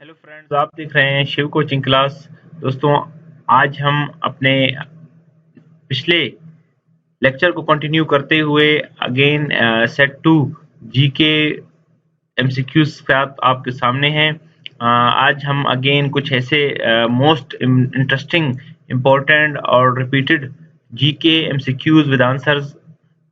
Hello friends, आप देख रहे हैं शिव कोचिंग क्लास। दोस्तों, आज हम अपने पिछले लेक्चर को कंटिन्यू करते हुए अगेन सेट 2 जीके एमसीक्यूज के साथ आपके सामने हैं। आज हम अगेन कुछ ऐसे मोस्ट इंटरेस्टिंग, इम्पोर्टेंट और repeated GK MCQs with answers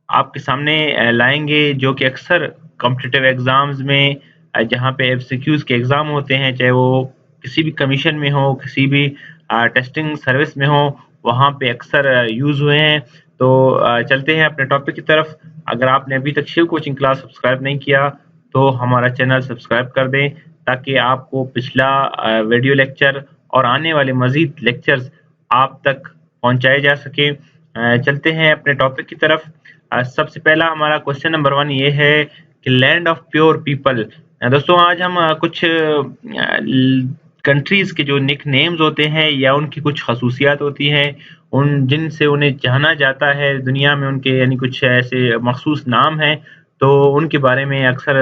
आपके सामने लाएंगे, जो कि अक्सर कॉम्पिटिटिव एग्जाम्स में जहाँ पे एमसीक्यूज के एग्जाम होते हैं, चाहे वो किसी भी कमीशन में हो, किसी भी टेस्टिंग सर्विस में हो, वहाँ पे अक्सर यूज हुए हैं। तो चलते हैं अपने टॉपिक की तरफ। अगर आपने अभी तक शिव कोचिंग क्लास सब्सक्राइब नहीं किया तो हमारा चैनल सब्सक्राइब कर दें, ताकि आपको पिछला वीडियो लेक्चर और आने वाले मजीद लेक्चर्स आप तक पहुंचाए जा सके। चलते हैं अपने टॉपिक की तरफ। सबसे पहला हमारा क्वेश्चन नंबर 1 ये है कि लैंड ऑफ प्योर पीपल। दोस्तों, आज हम कुछ कंट्रीज के जो निक नेम्स होते हैं या उनकी कुछ खसूसियात होती हैं, उन जिनसे उन्हें जाना जाता है दुनिया में, उनके यानी कुछ ऐसे मखसूस नाम हैं, तो उनके बारे में अक्सर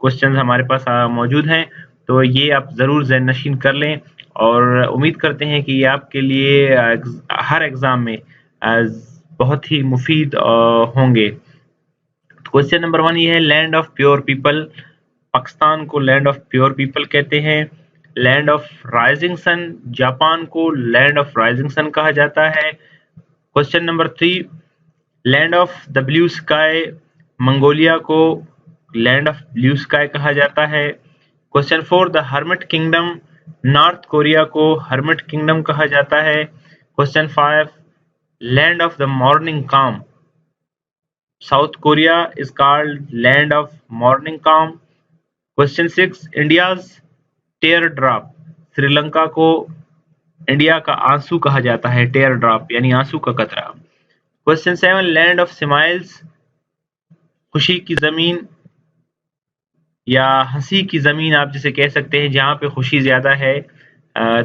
क्वेश्चन हमारे पास मौजूद हैं। तो ये आप ज़रूर ज़हन नशीन कर लें और उम्मीद करते हैं कि ये आपके लिए हर एग्ज़ाम में बहुत ही मुफीद होंगे। क्वेश्चन नंबर 1 ये है, land of pure people. Pakistan को लैंड ऑफ प्योर पीपल कहते हैं। Land of rising sun, Japan को लैंड ऑफ राइजिंग सन कहा जाता है। Question number 3, land of the blue sky, Mongolia को लैंड ऑफ ब्लू स्काई कहा जाता है। Question 4, the hermit kingdom, North Korea को हर्मिट किंगडम कहा जाता है। Question 5, land of the morning calm, South Korea is called land of morning calm. Question 6, India's teardrop, Sri Lanka को India का आंसू कहा जाता है, टेयर ड्रॉप यानी आंसू का कतरा। क्वेश्चन 7, लैंड ऑफ स्माइल्स, खुशी की जमीन या हंसी की जमीन आप जिसे कह सकते हैं, जहाँ पे खुशी ज्यादा है।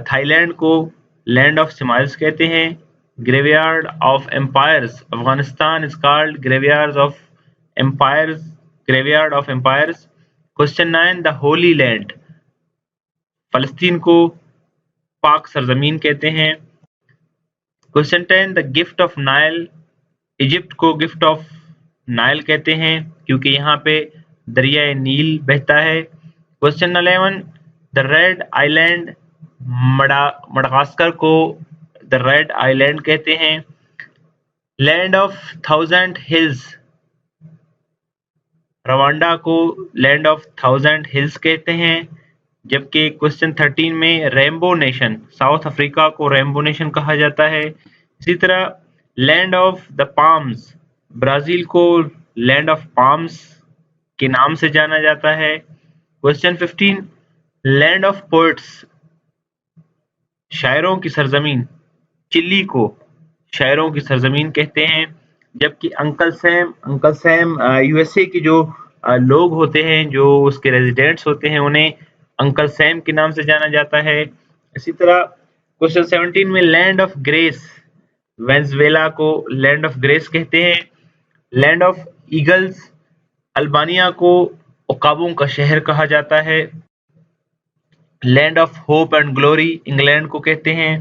थाईलैंड को लैंड ऑफ स्माइल्स कहते हैं। Graveyard of empires, Afghanistan is called graveyard of empires, graveyard of empires. Question 9, the holy land, फलस्तीन को पाक सरजमीन कहते हैं। Question 10, the gift of Nile, Egypt को गिफ्ट ऑफ नाइल कहते हैं क्योंकि यहाँ पे दरिया नील बहता है। Question 11, the red island, Madagascar को द रेड आइलैंड कहते हैं। Land of thousand hills, Rwanda को लैंड ऑफ थाउजेंड हिल्स कहते हैं। जबकि क्वेश्चन 13 में रेनबो नेशन, साउथ अफ्रीका को रेनबो नेशन कहा जाता है। इसी तरह land of the palms, Brazil को लैंड ऑफ पाम्स के नाम से जाना जाता है। क्वेश्चन 15, लैंड ऑफ पोएट्स, शायरों की सरजमीन, चिली को शायरों की सरजमीन कहते हैं। जबकि अंकल सैम यूएसए के जो लोग होते हैं, जो उसके रेजिडेंट्स होते हैं, उन्हें अंकल सैम के नाम से जाना जाता है। इसी तरह क्वेश्चन 17 में लैंड ऑफ ग्रेस, वेनेजुएला को लैंड ऑफ ग्रेस कहते हैं। लैंड ऑफ ईगल्स, अल्बानिया को ओकाबों का शहर कहा जाता है। Land of hope and glory, England को कहते हैं।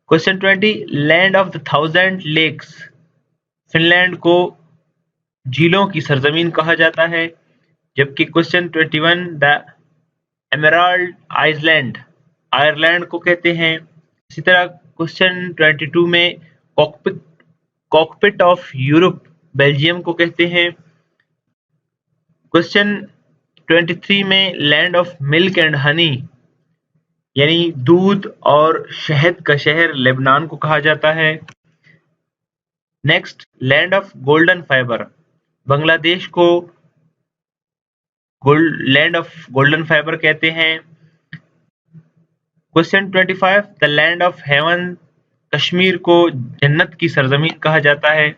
Question 20, land of the thousand lakes, Finland को झीलों की सरजमीन कहा जाता है। जबकि question 21, the emerald island, Ireland को कहते हैं। इसी तरह क्वेश्चन 22 में कॉकपिट ऑफ यूरोप, बेल्जियम को कहते हैं। क्वेश्चन 23 में land of milk and honey, यानी दूध और शहद का शहर, लेबनान को कहा जाता है। Next, land of golden fibre, Bangladesh को लैंड ऑफ गोल्डन फाइबर कहते हैं। Question 25, the land of haven, Kashmir को जन्नत की सरजमीन कहा जाता है।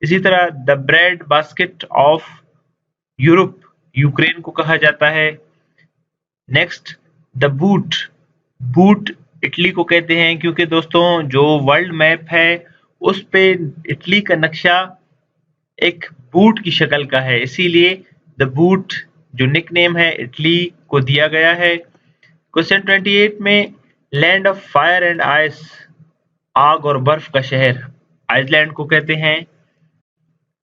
इसी तरह the bread basket of Europe, Ukraine को कहा जाता है। नेक्स्ट, द बूट इटली को कहते हैं क्योंकि दोस्तों जो वर्ल्ड मैप है उस पे इटली का नक्शा एक बूट की शक्ल का है, इसीलिए द बूट जो निकनेम है इटली को दिया गया है। क्वेश्चन 28 में land of fire and ice, आग और बर्फ का शहर, आइसलैंड को कहते हैं।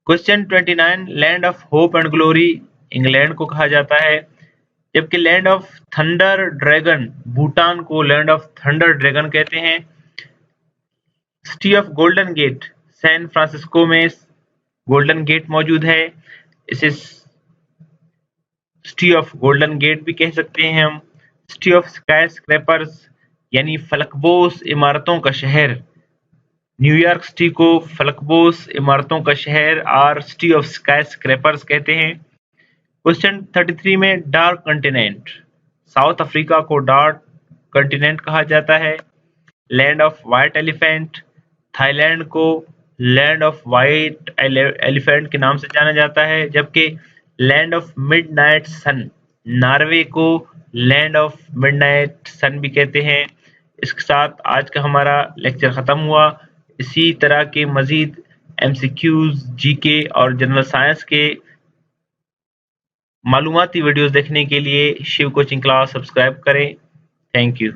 Question 29 land of hope and glory, England को कहा जाता है। जबकि land of thunder dragon, Bhutan को लैंड ऑफ थंडर ड्रैगन कहते हैं। City of golden gate, San Francisco में गोल्डन गेट मौजूद है, इसे सिटी ऑफ गोल्डन गेट भी कह सकते हैं हम। सिटी ऑफ स्काई स्क्रैपर्स यानी फलकबोस इमारतों का शहर, न्यूयॉर्क सिटी को फलकबोस इमारतों का शहर और सिटी ऑफ स्काई स्क्रैपर्स कहते हैं। क्वेश्चन 33 में डार्क कंटिनेंट, साउथ अफ्रीका को डार्क कंटिनेंट कहा जाता है। Land of white elephant, Thailand को लैंड ऑफ व्हाइट एलिफेंट के नाम से जाना जाता है। जबकि land of midnight sun, Norway को लैंड ऑफ मिडनाइट सन भी कहते हैं। इसके साथ आज का हमारा लेक्चर ख़त्म हुआ। इसी तरह के मज़ीद एमसीक्यूज़, जीके और जनरल साइंस के मालूमाती वीडियोस देखने के लिए शिव कोचिंग क्लास सब्सक्राइब करें। Thank you.